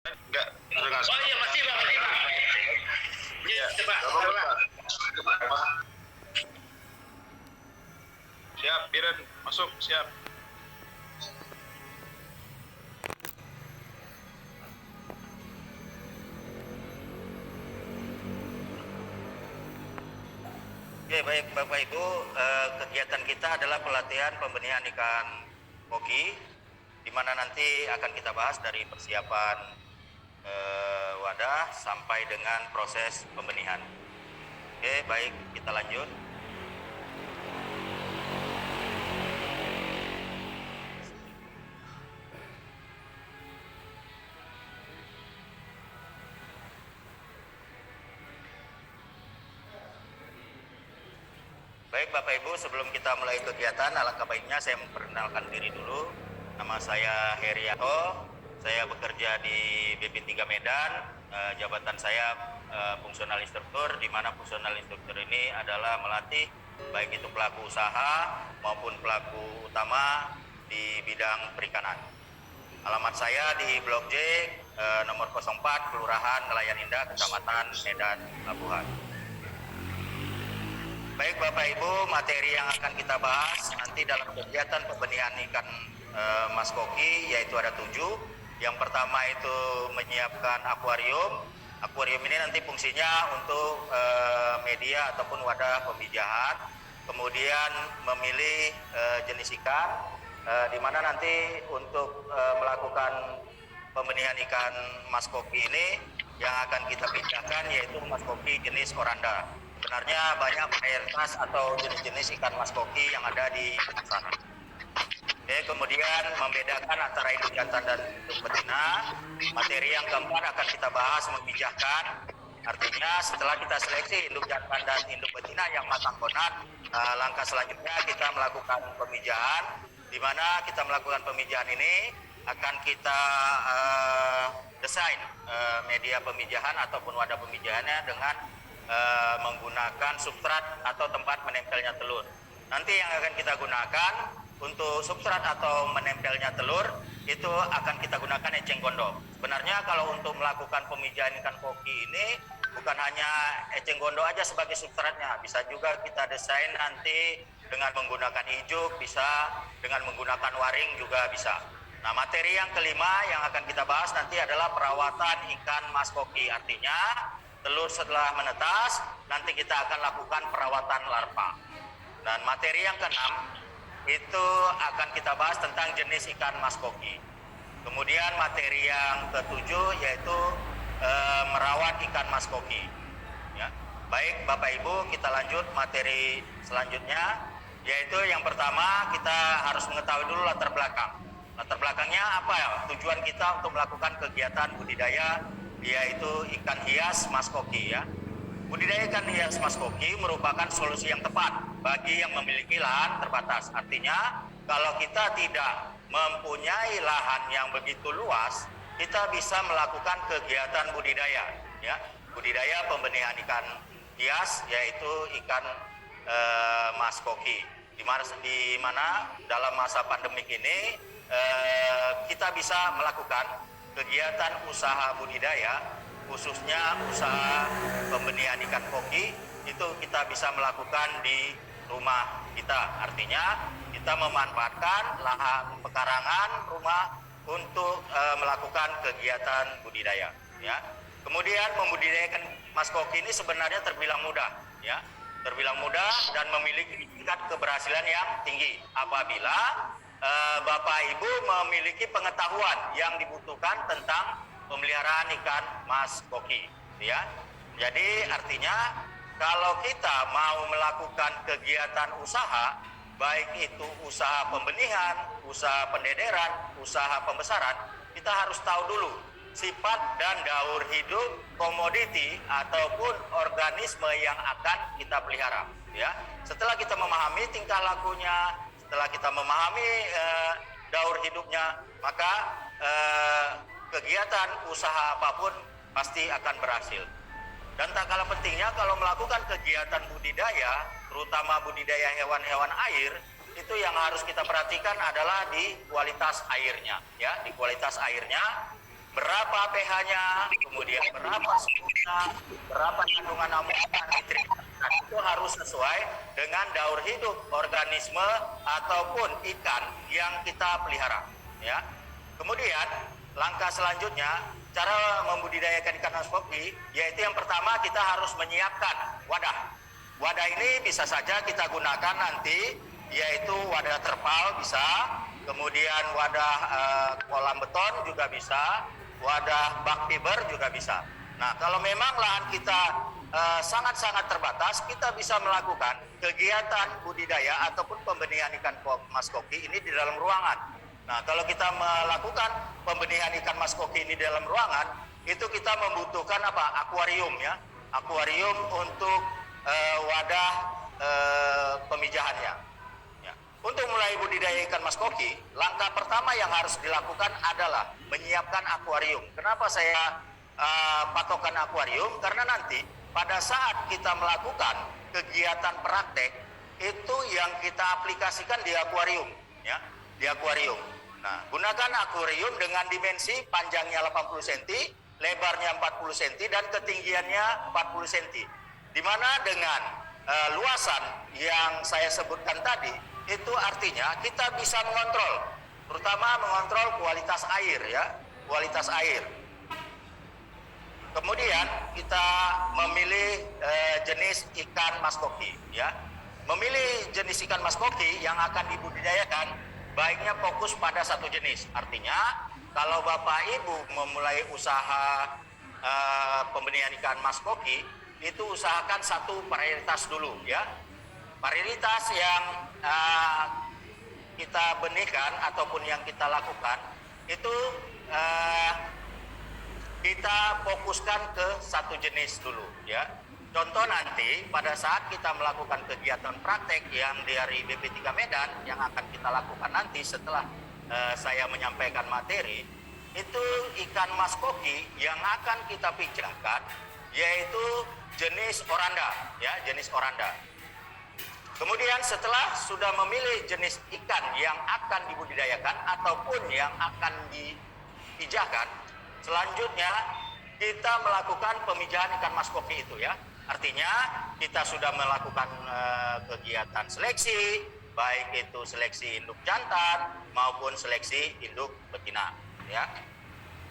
Enggak, dengar. Oh iya masih Pak, masih Pak. Ya, Coba. siap, Biren, masuk, siap. Oke, baik Bapak Ibu, kegiatan kita adalah pelatihan pembenihan ikan koki, di mana nanti akan kita bahas dari persiapan wadah sampai dengan proses pembenihan. Oke, baik, kita lanjut. Baik Bapak Ibu, sebelum kita mulai kegiatan, alangkah baiknya saya memperkenalkan diri dulu. Nama saya Herianto, saya bekerja di BP3 Medan. Jabatan saya fungsional instruktur, di mana fungsional instruktur ini adalah melatih baik itu pelaku usaha maupun pelaku utama di bidang perikanan. Alamat saya di Blok J, nomor 04, Kelurahan Nelayan Indah, Kecamatan Medan, Labuhan. Baik Bapak Ibu, materi yang akan kita bahas nanti dalam kegiatan pembenihan ikan mas koki yaitu ada 7. Yang pertama itu menyiapkan akuarium. Akuarium ini nanti fungsinya untuk media ataupun wadah pemijahan. Kemudian memilih jenis ikan, di mana nanti untuk melakukan pembenihan ikan mas koki ini yang akan kita pindahkan yaitu mas koki jenis oranda. Sebenarnya banyak varietas atau jenis-jenis ikan mas koki yang ada di sana. Oke, kemudian membedakan antara induk jantan dan induk betina. Materi yang keempat akan kita bahas memijahkan. Artinya setelah kita seleksi induk jantan dan induk betina yang matang konat, langkah selanjutnya kita melakukan pemijahan. Di mana kita melakukan pemijahan ini akan kita desain media pemijahan ataupun wadah pemijahannya dengan menggunakan substrat atau tempat menempelnya telur. Nanti yang akan kita gunakan untuk substrat atau menempelnya telur itu akan kita gunakan eceng gondok. Sebenarnya kalau untuk melakukan pemijahan ikan koki ini bukan hanya eceng gondok aja sebagai substratnya, bisa juga kita desain nanti dengan menggunakan ijuk, bisa dengan menggunakan waring juga bisa. Nah, materi yang kelima yang akan kita bahas nanti adalah perawatan ikan mas koki. Artinya telur setelah menetas, nanti kita akan lakukan perawatan larva. Dan materi yang keenam, itu akan kita bahas tentang jenis ikan mas koki. Kemudian materi yang ketujuh, yaitu merawat ikan mas koki. Ya. Baik Bapak Ibu, kita lanjut materi selanjutnya, yaitu yang pertama kita harus mengetahui dulu latar belakang. Latar belakangnya apa ya? Tujuan kita untuk melakukan kegiatan budidaya yaitu ikan hias mas koki ya. Budidaya ikan hias mas koki merupakan solusi yang tepat bagi yang memiliki lahan terbatas. Artinya kalau kita tidak mempunyai lahan yang begitu luas, kita bisa melakukan kegiatan budidaya ya. Budidaya pembenihan ikan hias yaitu ikan mas koki. Di mana dalam masa pandemik ini kita bisa melakukan kegiatan usaha budidaya, khususnya usaha pembenihan ikan koki, itu kita bisa melakukan di rumah kita. Artinya kita memanfaatkan lahan pekarangan rumah untuk melakukan kegiatan budidaya. Ya. Kemudian membudidayakan mas koki ini sebenarnya terbilang mudah, ya, terbilang mudah dan memiliki tingkat keberhasilan yang tinggi apabila Bapak Ibu memiliki pengetahuan yang dibutuhkan tentang pemeliharaan ikan mas koki, ya. Jadi artinya kalau kita mau melakukan kegiatan usaha, baik itu usaha pembenihan, usaha pendederan, usaha pembesaran, kita harus tahu dulu sifat dan daur hidup komoditi ataupun organisme yang akan kita pelihara, ya. Setelah kita memahami tingkah lakunya, setelah kita memahami daur hidupnya, maka kegiatan usaha apapun pasti akan berhasil. Dan tak kalah pentingnya kalau melakukan kegiatan budidaya, terutama budidaya hewan-hewan air, itu yang harus kita perhatikan adalah di kualitas airnya, ya, di kualitas airnya. berapa pH-nya, kemudian berapa suhunya, berapa kandungan amonia nitrit. Nah, itu harus sesuai dengan daur hidup organisme ataupun ikan yang kita pelihara. Ya. Kemudian langkah selanjutnya, cara membudidayakan ikan mas koki, yaitu yang pertama kita harus menyiapkan wadah. Wadah ini bisa saja kita gunakan nanti, yaitu wadah terpal bisa, kemudian wadah kolam beton juga bisa, wadah bak fiber juga bisa. Nah, kalau memang lahan kita sangat-sangat terbatas, kita bisa melakukan kegiatan budidaya ataupun pembenihan ikan mas koki ini di dalam ruangan. Nah, kalau kita melakukan pembenihan ikan mas koki ini di dalam ruangan, itu kita membutuhkan apa? Akuarium ya, akuarium untuk wadah pemijahannya. Ya. Untuk mulai budidaya ikan mas koki, langkah pertama yang harus dilakukan adalah menyiapkan akuarium. Kenapa saya patokan akuarium? Karena nanti pada saat kita melakukan kegiatan praktek, itu yang kita aplikasikan di akuarium, ya, di akuarium. Nah, gunakan akuarium dengan dimensi panjangnya 80 cm, lebarnya 40 cm, dan ketinggiannya 40 cm. Di mana dengan luasan yang saya sebutkan tadi, itu artinya kita bisa mengontrol, terutama mengontrol kualitas air, ya, kualitas air. Kemudian kita memilih jenis ikan mas koki, ya. Memilih jenis ikan mas koki yang akan dibudidayakan, baiknya fokus pada satu jenis. Artinya, kalau Bapak Ibu memulai usaha pembenihan ikan mas koki, itu usahakan satu varietas dulu, ya. Varietas yang kita benihkan ataupun yang kita lakukan, itu kita fokuskan ke satu jenis dulu, ya. Contoh nanti pada saat kita melakukan kegiatan praktek yang dari BP3 Medan yang akan kita lakukan nanti setelah saya menyampaikan materi, itu ikan mas koki yang akan kita pijahkan yaitu jenis oranda, ya, jenis oranda. Kemudian setelah sudah memilih jenis ikan yang akan dibudidayakan ataupun yang akan dipijahkan, selanjutnya kita melakukan pemijahan ikan mas koki itu, ya. Artinya kita sudah melakukan kegiatan seleksi, baik itu seleksi induk jantan maupun seleksi induk betina, ya.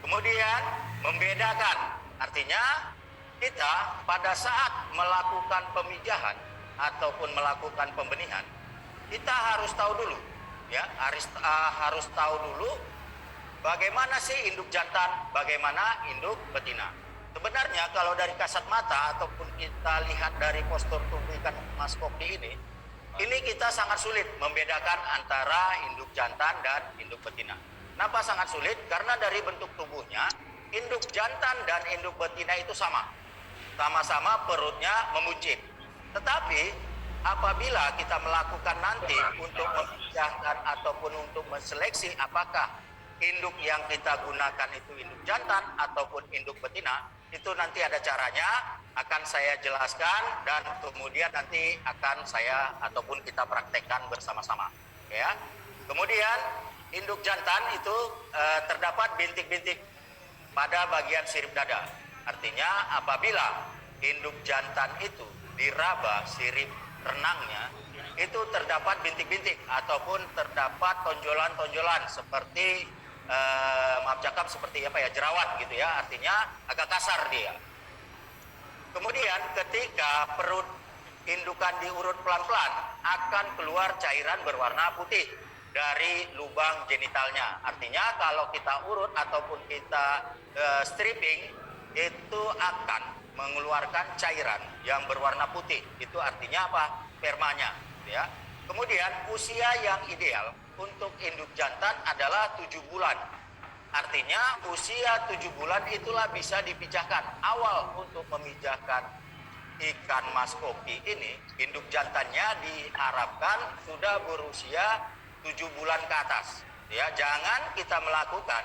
Kemudian membedakan, artinya kita pada saat melakukan pemijahan ataupun melakukan pembenihan, kita harus tahu dulu, ya, harus tahu dulu bagaimana sih induk jantan, bagaimana induk betina. Sebenarnya kalau dari kasat mata ataupun kita lihat dari postur tubuh ikan mas koki ini kita sangat sulit membedakan antara induk jantan dan induk betina. Kenapa sangat sulit? Karena dari bentuk tubuhnya, induk jantan dan induk betina itu sama-sama perutnya memuncit. Tetapi apabila kita melakukan nanti untuk membedakan ataupun untuk menseleksi apakah induk yang kita gunakan itu induk jantan ataupun induk betina, itu nanti ada caranya, akan saya jelaskan dan kemudian nanti akan saya ataupun kita praktekkan bersama-sama, ya. Kemudian induk jantan itu terdapat bintik-bintik pada bagian sirip dada. Artinya apabila induk jantan itu diraba sirip renangnya, itu terdapat bintik-bintik ataupun terdapat tonjolan-tonjolan seperti maaf cakap seperti apa ya, jerawat gitu, ya, artinya agak kasar dia. Kemudian ketika perut indukan diurut pelan-pelan, akan keluar cairan berwarna putih dari lubang genitalnya. Artinya kalau kita urut ataupun kita stripping, itu akan mengeluarkan cairan yang berwarna putih. Itu artinya apa? Spermanya, ya. Kemudian usia yang ideal untuk induk jantan adalah 7 bulan. Artinya usia 7 bulan itulah bisa dipijahkan. Awal untuk memijahkan ikan mas koki ini, induk jantannya diharapkan sudah berusia 7 bulan ke atas. Ya, jangan kita melakukan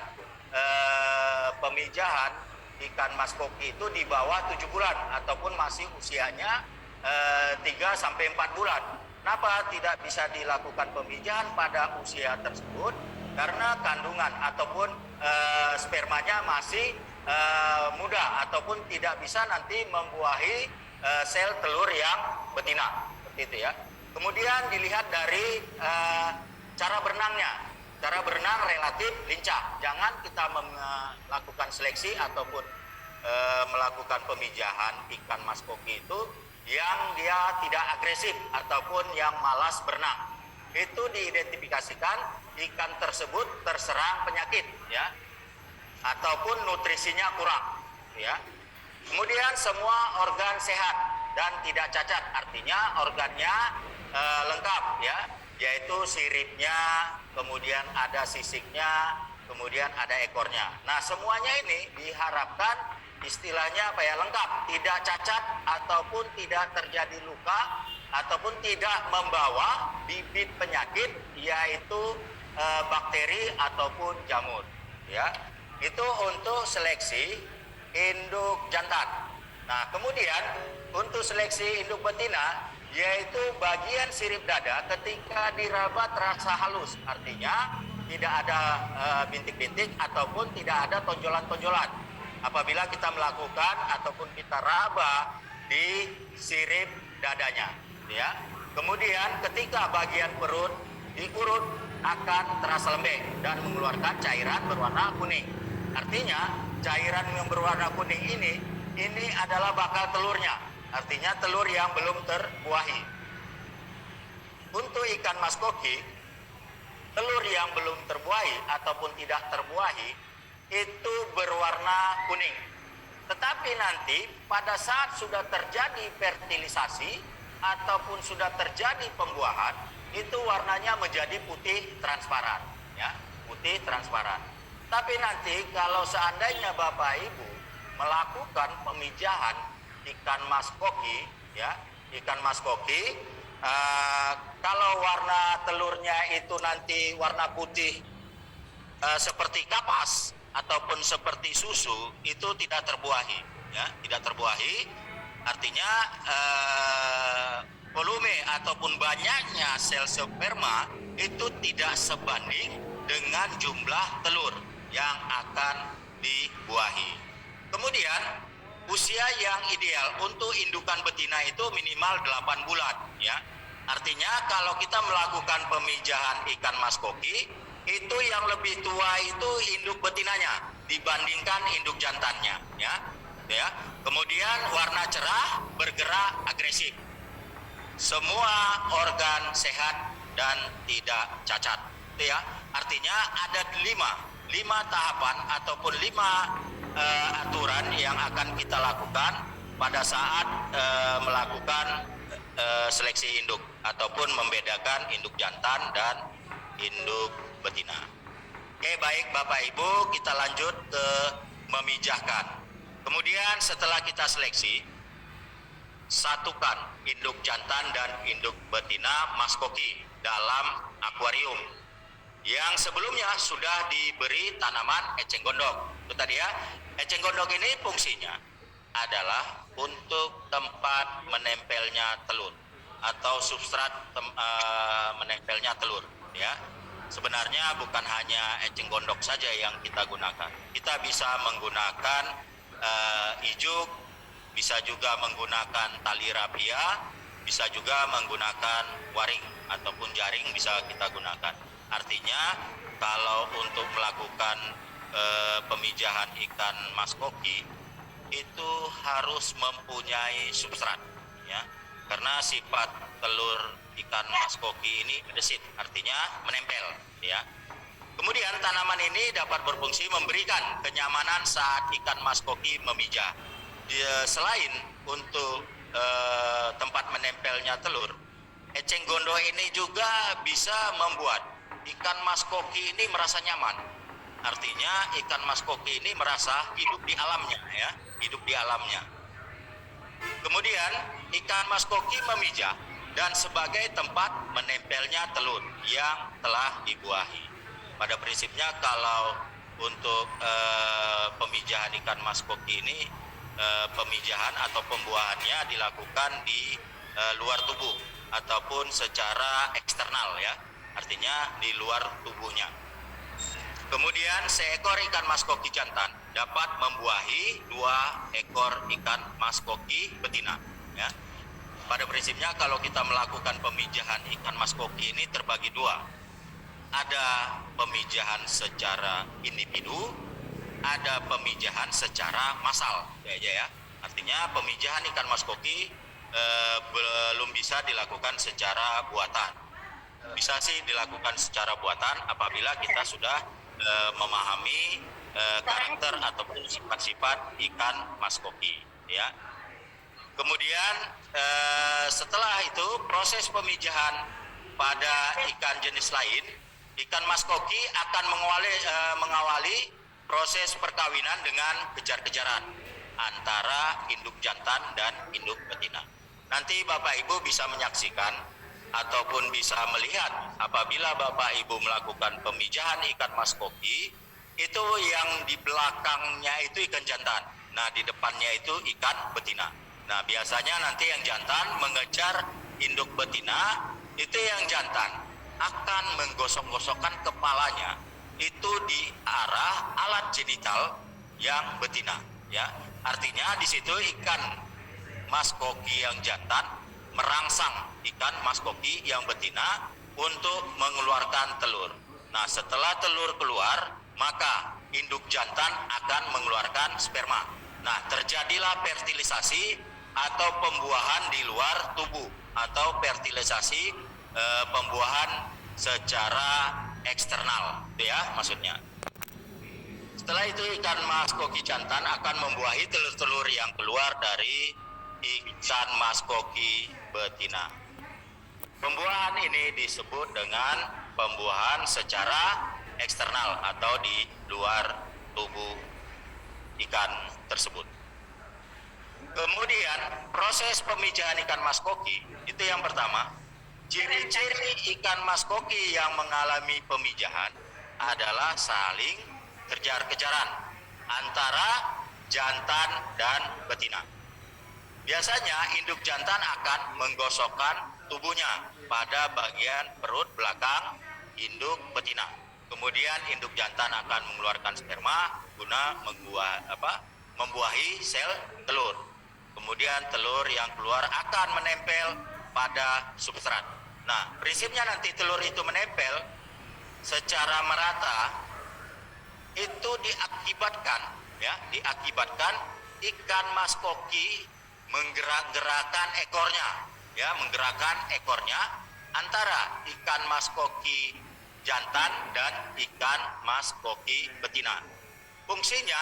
pemijahan ikan mas koki itu di bawah 7 bulan ataupun masih usianya 3-4 bulan. Kenapa tidak bisa dilakukan pemijahan pada usia tersebut? Karena kandungan ataupun spermanya masih muda ataupun tidak bisa nanti membuahi sel telur yang betina, seperti itu ya. Kemudian dilihat dari cara berenangnya. Cara berenang relatif lincah. Jangan kita melakukan seleksi ataupun melakukan pemijahan ikan mas koki itu yang dia tidak agresif ataupun yang malas berenang. Itu diidentifikasikan ikan tersebut terserang penyakit ya, ataupun nutrisinya kurang ya. Kemudian semua organ sehat dan tidak cacat, artinya organnya lengkap ya, yaitu siripnya, kemudian ada sisiknya, kemudian ada ekornya. Nah, semuanya ini diharapkan istilahnya apa ya, lengkap, tidak cacat ataupun tidak terjadi luka ataupun tidak membawa bibit penyakit, yaitu bakteri ataupun jamur ya. Itu untuk seleksi induk jantan. Nah, kemudian untuk seleksi induk betina, yaitu bagian sirip dada ketika diraba terasa halus, artinya tidak ada bintik-bintik ataupun tidak ada tonjolan-tonjolan apabila kita melakukan ataupun kita raba di sirip dadanya ya. Kemudian ketika bagian perut diurut akan terasa lembek dan mengeluarkan cairan berwarna kuning. Artinya cairan yang berwarna kuning ini adalah bakal telurnya, artinya telur yang belum terbuahi. Untuk ikan mas koki, telur yang belum terbuahi ataupun tidak terbuahi itu berwarna kuning. Tetapi nanti pada saat sudah terjadi fertilisasi ataupun sudah terjadi pembuahan, itu warnanya menjadi putih transparan ya, putih transparan. Tapi nanti kalau seandainya Bapak Ibu melakukan pemijahan ikan mas koki ya, ikan mas koki, kalau warna telurnya itu nanti warna putih seperti kapas ataupun seperti susu, itu tidak terbuahi ya, tidak terbuahi. Artinya volume ataupun banyaknya sel sperma itu tidak sebanding dengan jumlah telur yang akan dibuahi. Kemudian usia yang ideal untuk indukan betina itu minimal 8 bulan ya. Artinya kalau kita melakukan pemijahan ikan mas koki, itu yang lebih tua itu induk betinanya dibandingkan induk jantannya ya. Kemudian warna cerah, bergerak agresif. Semua organ sehat dan tidak cacat. Itu ya. Artinya ada 5 tahapan ataupun 5 aturan yang akan kita lakukan pada saat melakukan seleksi induk ataupun membedakan induk jantan dan induk betina. Oke, baik Bapak Ibu, kita lanjut ke memijahkan. Kemudian setelah kita seleksi, satukan induk jantan dan induk betina mas koki dalam akuarium yang sebelumnya sudah diberi tanaman eceng gondok. Itu tadi ya. Eceng gondok ini fungsinya adalah untuk tempat menempelnya telur atau substrat menempelnya telur ya. Sebenarnya bukan hanya eceng gondok saja yang kita gunakan. Kita bisa menggunakan ijuk, bisa juga menggunakan tali rapia, bisa juga menggunakan waring ataupun jaring bisa kita gunakan. Artinya kalau untuk melakukan pemijahan ikan mas koki itu harus mempunyai substrat ya, karena sifat telur ikan mas koki ini desit, artinya menempel ya. Kemudian tanaman ini dapat berfungsi memberikan kenyamanan saat ikan mas koki memijah. Selain untuk tempat menempelnya telur, eceng gondok ini juga bisa membuat ikan mas koki ini merasa nyaman. Artinya ikan mas koki ini merasa hidup di alamnya ya, hidup di alamnya. Kemudian ikan mas koki memijah dan sebagai tempat menempelnya telur yang telah dibuahi. Pada prinsipnya kalau untuk pemijahan ikan mas koki ini, pemijahan atau pembuahannya dilakukan di luar tubuh ataupun secara eksternal ya, artinya di luar tubuhnya. Kemudian seekor ikan mas koki jantan dapat membuahi 2 ekor ikan mas koki betina. Ya. Pada prinsipnya kalau kita melakukan pemijahan ikan mas koki ini terbagi 2. Ada pemijahan secara individu, ada pemijahan secara massal. Ya. Artinya pemijahan ikan mas koki belum bisa dilakukan secara buatan. Bisa sih dilakukan secara buatan apabila kita sudah memahami karakter ataupun sifat-sifat ikan mas koki. Ya. Kemudian setelah itu proses pemijahan pada ikan jenis lain, ikan mas koki akan mengawali proses perkawinan dengan kejar-kejaran antara induk jantan dan induk betina. Nanti Bapak Ibu bisa menyaksikan ataupun bisa melihat apabila Bapak Ibu melakukan pemijahan ikan mas koki, itu yang di belakangnya itu ikan jantan. Nah, di depannya itu ikan betina. Nah, biasanya nanti yang jantan mengejar induk betina, itu yang jantan akan menggosok-gosokkan kepalanya itu di arah alat genital yang betina, ya. Artinya di situ ikan mas koki yang jantan merangsang ikan mas koki yang betina untuk mengeluarkan telur. Nah, setelah telur keluar, maka induk jantan akan mengeluarkan sperma. Nah, terjadilah fertilisasi atau pembuahan di luar tubuh atau fertilisasi pembuahan secara eksternal, itu ya maksudnya. Setelah itu ikan mas koki jantan akan membuahi telur-telur yang keluar dari ikan mas koki betina. Pembuahan ini disebut dengan pembuahan secara eksternal atau di luar tubuh ikan tersebut. Kemudian proses pemijahan ikan mas koki itu yang pertama. Ciri-ciri ikan mas koki yang mengalami pemijahan adalah saling kejar-kejaran antara jantan dan betina. Biasanya induk jantan akan menggosokkan tubuhnya pada bagian perut belakang induk betina. Kemudian induk jantan akan mengeluarkan sperma guna membuahi sel telur. Kemudian telur yang keluar akan menempel pada substrat. Nah, prinsipnya nanti telur itu menempel secara merata itu diakibatkan ikan mas koki menggerakkan ekornya antara ikan mas koki jantan dan ikan mas koki betina. Fungsinya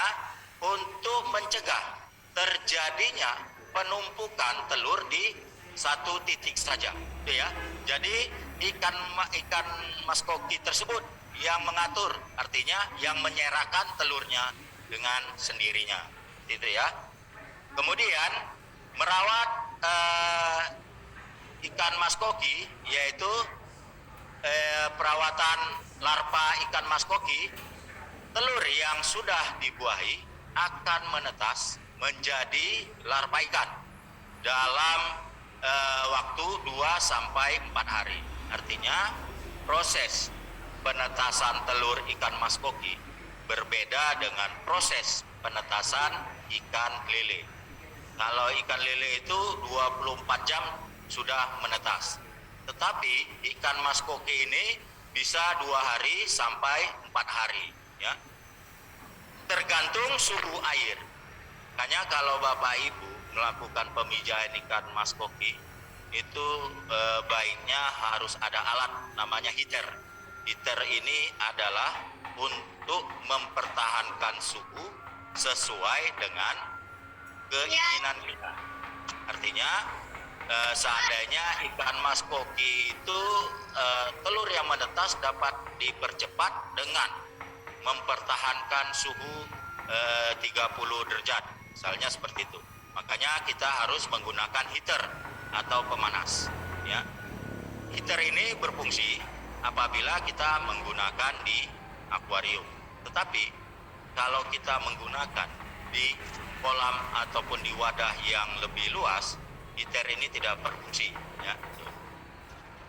untuk mencegah terjadinya penumpukan telur di satu titik saja, ya. Jadi ikan mas koki tersebut yang mengatur, artinya yang menyerahkan telurnya dengan sendirinya, gitu ya. Kemudian merawat ikan mas koki, yaitu perawatan larva ikan mas koki. Telur yang sudah dibuahi akan menetas menjadi larva ikan dalam waktu 2-4 hari. Artinya proses penetasan telur ikan mas koki berbeda dengan proses penetasan ikan lele. Kalau ikan lele itu 24 jam sudah menetas. Tetapi ikan mas koki ini bisa 2 hari sampai 4 hari, ya. Tergantung suhu air. Makanya kalau Bapak Ibu melakukan pemijahan ikan mas koki itu baiknya harus ada alat namanya heater. Heater ini adalah untuk mempertahankan suhu sesuai dengan keinginan kita. Artinya seandainya ikan mas koki itu telur yang menetas dapat dipercepat dengan mempertahankan suhu 30 derajat, misalnya seperti itu. Makanya kita harus menggunakan heater atau pemanas, ya. Heater ini berfungsi apabila kita menggunakan di akuarium. Tetapi kalau kita menggunakan di kolam ataupun di wadah yang lebih luas, heater ini tidak berfungsi, ya.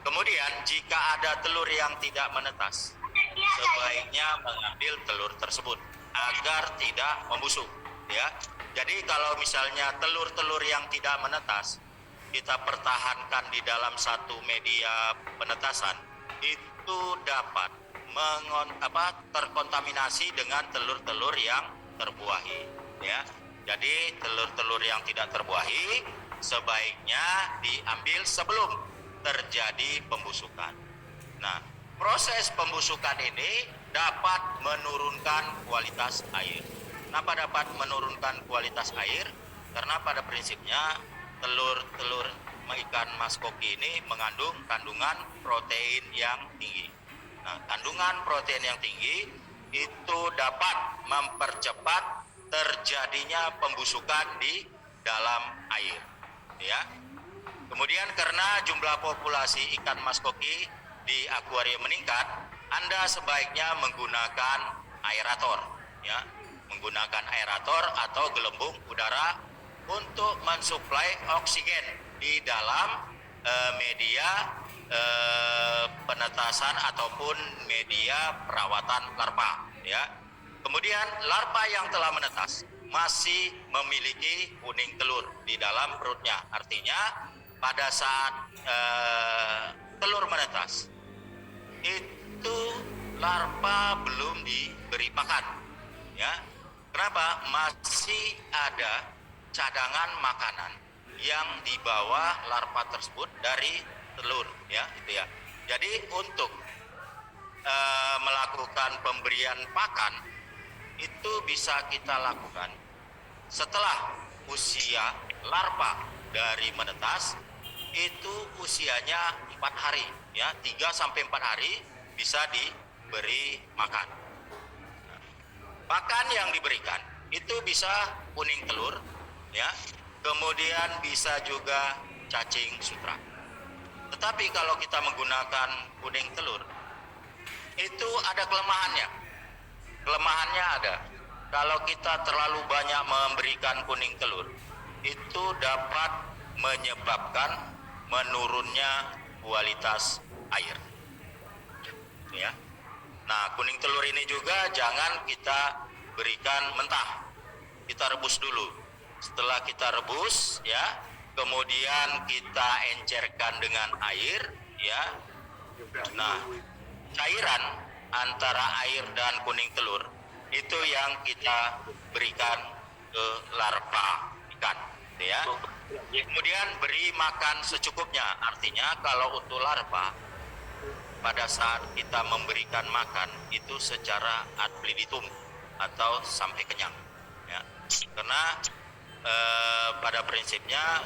Kemudian jika ada telur yang tidak menetas, sebaiknya mengambil telur tersebut agar tidak membusuk, ya. Jadi kalau misalnya telur-telur yang tidak menetas kita pertahankan di dalam satu media penetasan, itu dapat terkontaminasi dengan telur-telur yang terbuahi, ya. Jadi telur-telur yang tidak terbuahi sebaiknya diambil sebelum terjadi pembusukan. Nah, proses pembusukan ini dapat menurunkan kualitas air. Kenapa dapat menurunkan kualitas air? Karena pada prinsipnya telur-telur ikan mas koki ini mengandung kandungan protein yang tinggi. Nah, kandungan protein yang tinggi itu dapat mempercepat terjadinya pembusukan di dalam air, ya. Kemudian karena jumlah populasi ikan mas koki di akuarium meningkat, Anda sebaiknya menggunakan aerator, ya, menggunakan aerator atau gelembung udara untuk mensuplai oksigen di dalam media penetasan ataupun media perawatan larva, ya. Kemudian larva yang telah menetas masih memiliki kuning telur di dalam perutnya. Artinya pada saat telur menetas itu larva belum diberi pakan, ya. Kenapa? Masih ada cadangan makanan yang dibawa larva tersebut dari telur, ya, itu ya. Jadi untuk melakukan pemberian pakan itu bisa kita lakukan setelah usia larva dari menetas itu usianya 4 hari, ya, 3 sampai 4 hari bisa diberi makan. Pakan yang diberikan itu bisa kuning telur, ya, kemudian bisa juga cacing sutra. Tetapi kalau kita menggunakan kuning telur itu ada kelemahannya. Kelemahannya ada. Kalau kita terlalu banyak memberikan kuning telur, itu dapat menyebabkan menurunnya kualitas air, ya. Nah, kuning telur ini juga jangan kita berikan mentah. Kita rebus dulu. Setelah kita rebus, ya, kemudian kita encerkan dengan air, ya. Nah, cairan antara air dan kuning telur itu yang kita berikan ke larva ikan, ya. Kemudian beri makan secukupnya. Artinya kalau untuk larva pada saat kita memberikan makan itu secara ad libitum atau sampai kenyang, ya. Karena pada prinsipnya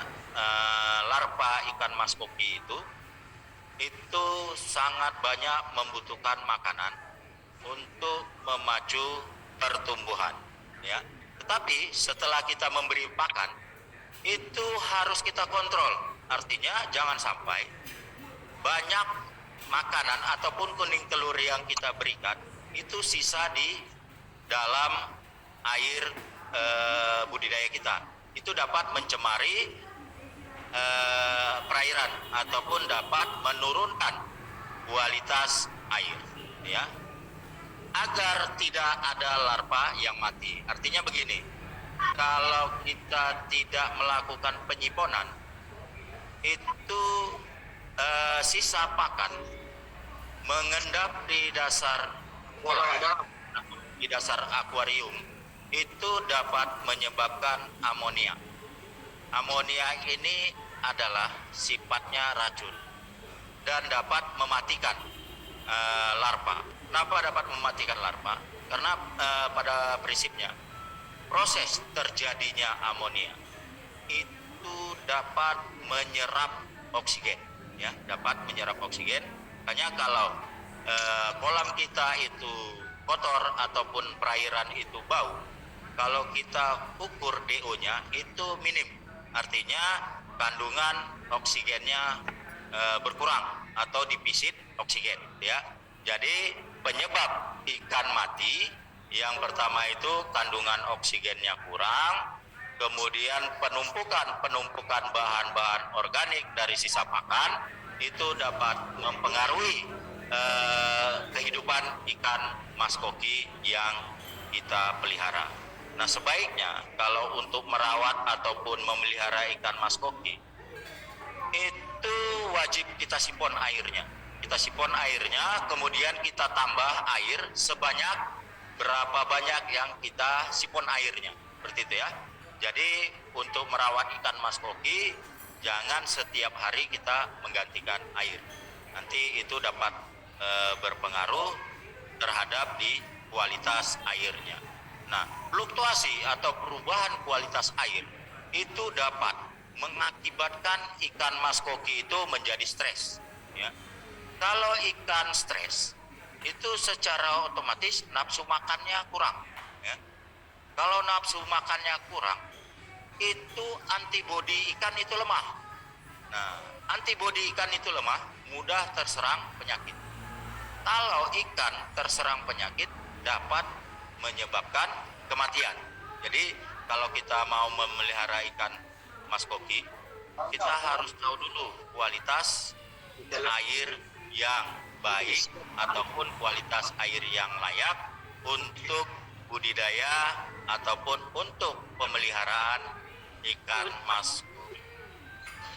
larva ikan mas koki itu sangat banyak membutuhkan makanan untuk memacu pertumbuhan, ya. Tetapi setelah kita memberi pakan itu harus kita kontrol. Artinya jangan sampai banyak makanan ataupun kuning telur yang kita berikan itu sisa di dalam air budidaya kita. Itu dapat mencemari perairan ataupun dapat menurunkan kualitas air, ya, agar tidak ada larva yang mati. Artinya begini, kalau kita tidak melakukan penyiponan itu sisa pakan mengendap di dasar akuarium itu dapat menyebabkan amonia. Amonia ini adalah sifatnya racun dan dapat mematikan larva. Kenapa dapat mematikan larva? Karena pada prinsipnya proses terjadinya amonia itu dapat menyerap oksigen, ya, dapat menyerap oksigen. Hanya kalau kolam kita itu kotor ataupun perairan itu bau, kalau kita ukur DO-nya itu minim. Artinya kandungan oksigennya berkurang atau defisit oksigen, ya. Jadi penyebab ikan mati yang pertama itu kandungan oksigennya kurang, kemudian penumpukan bahan-bahan organik dari sisa pakan itu dapat mempengaruhi kehidupan ikan mas koki yang kita pelihara. Nah, sebaiknya kalau untuk merawat ataupun memelihara ikan mas koki itu wajib kita sipon airnya. Kita sipon airnya, kemudian kita tambah air sebanyak berapa banyak yang kita sipon airnya. Seperti itu ya. Jadi untuk merawat ikan mas koki jangan setiap hari kita menggantikan air. Nanti itu dapat berpengaruh terhadap di kualitas airnya. Nah, fluktuasi atau perubahan kualitas air itu dapat mengakibatkan ikan mas koki itu menjadi stres. Ya. Kalau ikan stres, itu secara otomatis nafsu makannya kurang. Ya. Kalau nafsu makannya kurang, itu antibodi ikan itu lemah. Nah, antibodi ikan itu lemah, mudah terserang penyakit. Kalau ikan terserang penyakit dapat menyebabkan kematian. Jadi kalau kita mau memelihara ikan mas koki, kita harus tahu dulu kualitas air yang baik ataupun kualitas air yang layak untuk budidaya ataupun untuk pemeliharaan ikan mas koki.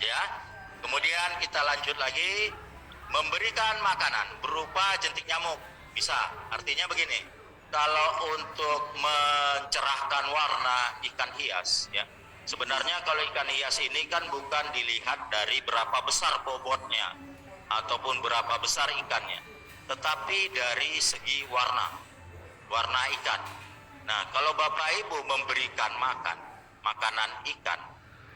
Ya. Kemudian kita lanjut lagi, memberikan makanan berupa jentik nyamuk bisa. Artinya begini, kalau untuk mencerahkan warna ikan hias, ya sebenarnya kalau ikan hias ini kan bukan dilihat dari berapa besar bobotnya ataupun berapa besar ikannya, tetapi dari segi warna ikan. Nah, kalau Bapak Ibu memberikan makanan ikan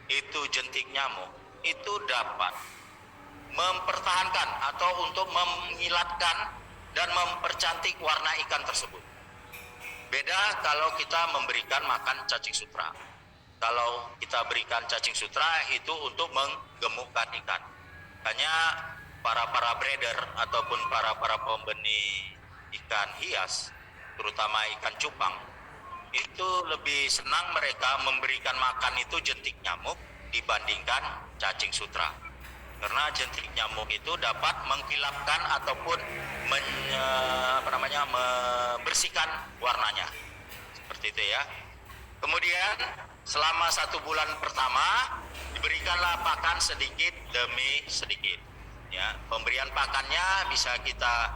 itu jentik nyamuk, itu dapat mempertahankan atau untuk mengilatkan dan mempercantik warna ikan tersebut. Beda kalau kita memberikan makan cacing sutra. Kalau kita berikan cacing sutra itu untuk menggemukkan ikan. Hanya para breeder ataupun para pembenih ikan hias, terutama ikan cupang, itu lebih senang mereka memberikan makan itu jentik nyamuk dibandingkan cacing sutra. Karena jentik nyamuk itu dapat mengkilapkan ataupun membersihkan warnanya. Seperti itu ya. Kemudian selama 1 bulan pertama diberikanlah pakan sedikit demi sedikit. Ya, pemberian pakannya bisa kita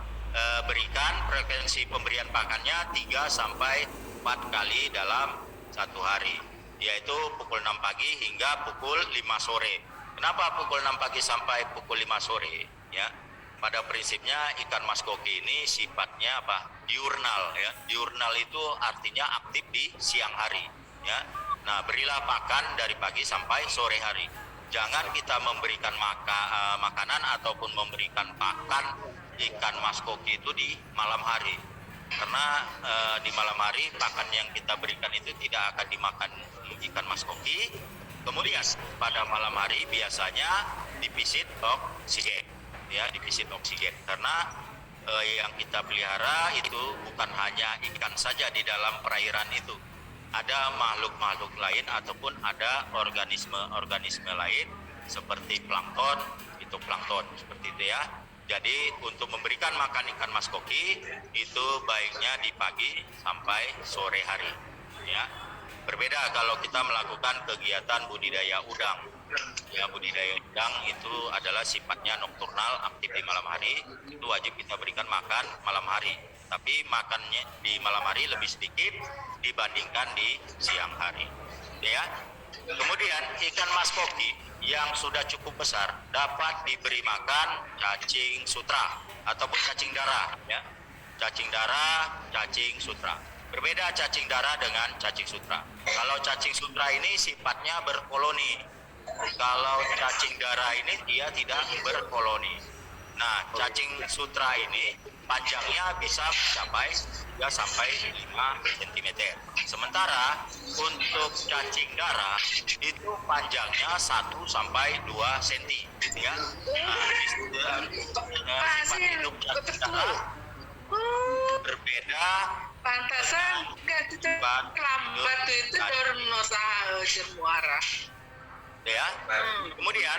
berikan, frekuensi pemberian pakannya 3 sampai 4 kali dalam 1 hari, yaitu pukul 6 pagi hingga pukul 5 sore. Kenapa pukul 6 pagi sampai pukul 5 sore? Ya, pada prinsipnya ikan mas koki ini sifatnya apa? Diurnal ya. Diurnal itu artinya aktif di siang hari. Ya. Nah, berilah pakan dari pagi sampai sore hari. Jangan kita memberikan makanan ataupun memberikan pakan ikan mas koki itu di malam hari. Karena di malam hari pakan yang kita berikan itu tidak akan dimakan ikan mas koki. Kemudian pada malam hari biasanya divisit oksigen, ya divisit oksigen. Karena yang kita pelihara itu bukan hanya ikan saja di dalam perairan itu, ada makhluk-makhluk lain ataupun ada organisme lain seperti plankton, fitoplankton seperti itu ya. Jadi untuk memberikan makan ikan mas koki itu baiknya di pagi sampai sore hari, ya. Berbeda kalau kita melakukan kegiatan budidaya udang. Ya, budidaya udang itu adalah sifatnya nokturnal, aktif di malam hari. Itu wajib kita berikan makan malam hari. Tapi makannya di malam hari lebih sedikit dibandingkan di siang hari. Ya. Kemudian ikan mas koki yang sudah cukup besar dapat diberi makan cacing sutra ataupun cacing darah. Ya. Cacing darah, cacing sutra. Berbeda cacing darah dengan cacing sutra. Kalau cacing sutra ini sifatnya berkoloni. Kalau cacing darah ini dia tidak berkoloni. Nah, cacing sutra ini panjangnya bisa mencapai 3 sampai 5 cm. Sementara untuk cacing darah itu panjangnya 1 sampai 2 cm. Ya. Nah, sifat hidup cacing darah berbeda. Pantasan gak lambat itu usaha jemuara. Ya. Kemudian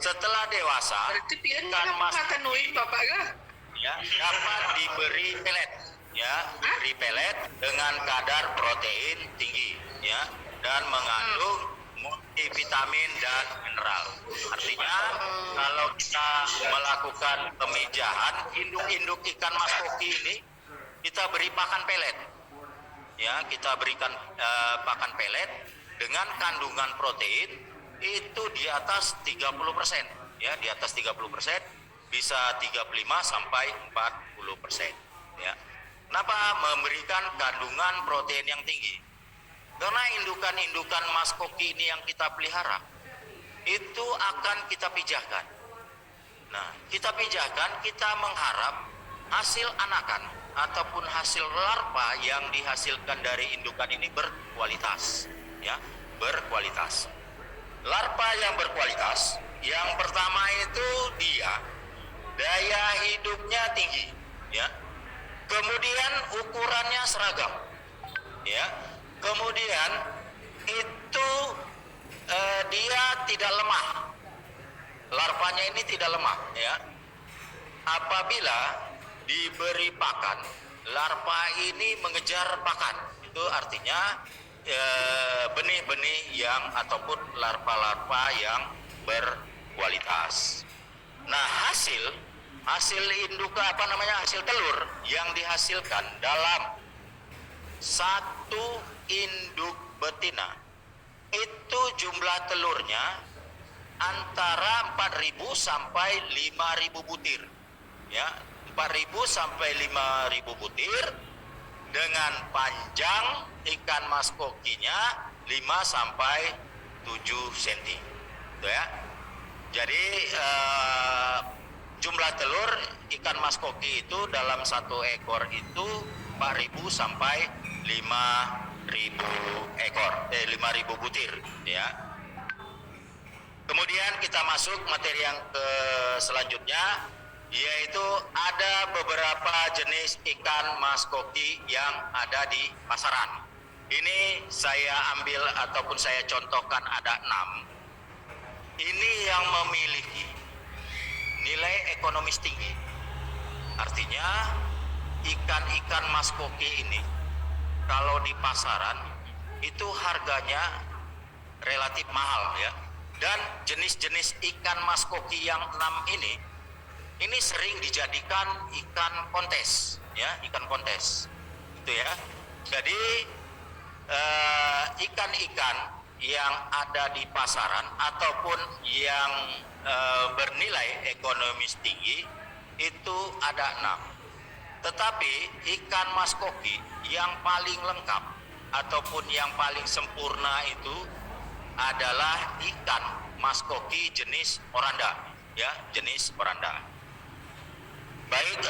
setelah dewasa berarti pian ikan mas makan nuin bapak ga? ya dapat diberi pelet, ya diberi pelet dengan kadar protein tinggi, ya dan mengandung multivitamin dan mineral. Artinya kalau kita melakukan pemijahan induk-induk ikan mas koki ini, kita beri pakan pelet, ya kita berikan pakan pelet dengan kandungan protein itu di atas 30%, ya di atas 30%, bisa 35 sampai 40%, ya. Kenapa memberikan kandungan protein yang tinggi? Karena indukan-indukan mas koki ini yang kita pelihara itu akan kita pijahkan. Nah, kita pijahkan, kita mengharap hasil anakan ataupun hasil larva yang dihasilkan dari indukan ini berkualitas, ya, berkualitas. Larva yang berkualitas, yang pertama itu dia daya hidupnya tinggi, ya. Kemudian ukurannya seragam, ya. Kemudian itu dia tidak lemah. Larvanya ini tidak lemah, ya. Apabila diberi pakan, larva ini mengejar pakan. Itu artinya benih-benih yang ataupun larva-larva yang berkualitas. Nah, hasil induk hasil telur yang dihasilkan dalam satu induk betina itu jumlah telurnya antara 4.000 sampai 5.000 butir, ya 4.000 sampai 5.000 butir, dengan panjang ikan mas kokinya 5 sampai 7 cm, gitu ya. Jadi jumlah telur ikan mas koki itu dalam satu ekor itu 4.000 sampai 5.000 ekor, 5.000 butir, ya. Kemudian kita masuk materi yang selanjutnya, yaitu ada beberapa jenis ikan mas koki yang ada di pasaran. Ini saya ambil ataupun saya contohkan ada 6. Ini yang memiliki nilai ekonomis tinggi. Artinya ikan-ikan mas koki ini kalau di pasaran itu harganya relatif mahal, ya. Dan jenis-jenis ikan mas koki yang 6 ini sering dijadikan ikan kontes, ya, ikan kontes, gitu ya. Jadi ikan-ikan yang ada di pasaran ataupun yang bernilai ekonomis tinggi itu ada 6. Tetapi ikan mas koki yang paling lengkap ataupun yang paling sempurna itu adalah ikan mas koki jenis oranda, ya, jenis oranda. Baik,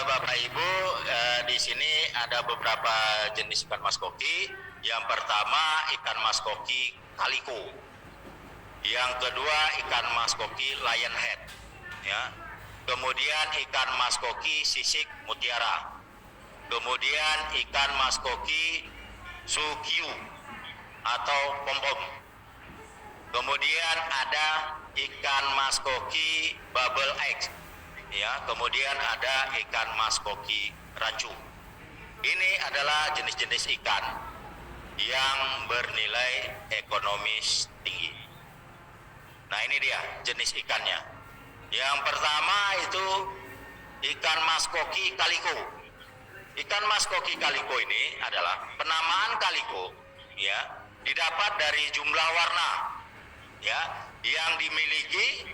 Bapak Ibu, di sini ada beberapa jenis ikan mas koki. Yang pertama ikan mas koki kaliko. Yang kedua ikan mas koki lionhead, ya. Kemudian ikan mas koki sisik mutiara. Kemudian ikan mas koki sukyu atau pom-pom. Kemudian ada ikan mas koki bubble egg, ya. Kemudian ada ikan mas koki rancu. Ini adalah jenis-jenis ikan yang bernilai ekonomis tinggi. Nah, ini dia jenis ikannya. Yang pertama itu ikan mas koki kaliko. Ikan mas koki kaliko ini adalah penamaan kaliko, ya, didapat dari jumlah warna, ya, yang dimiliki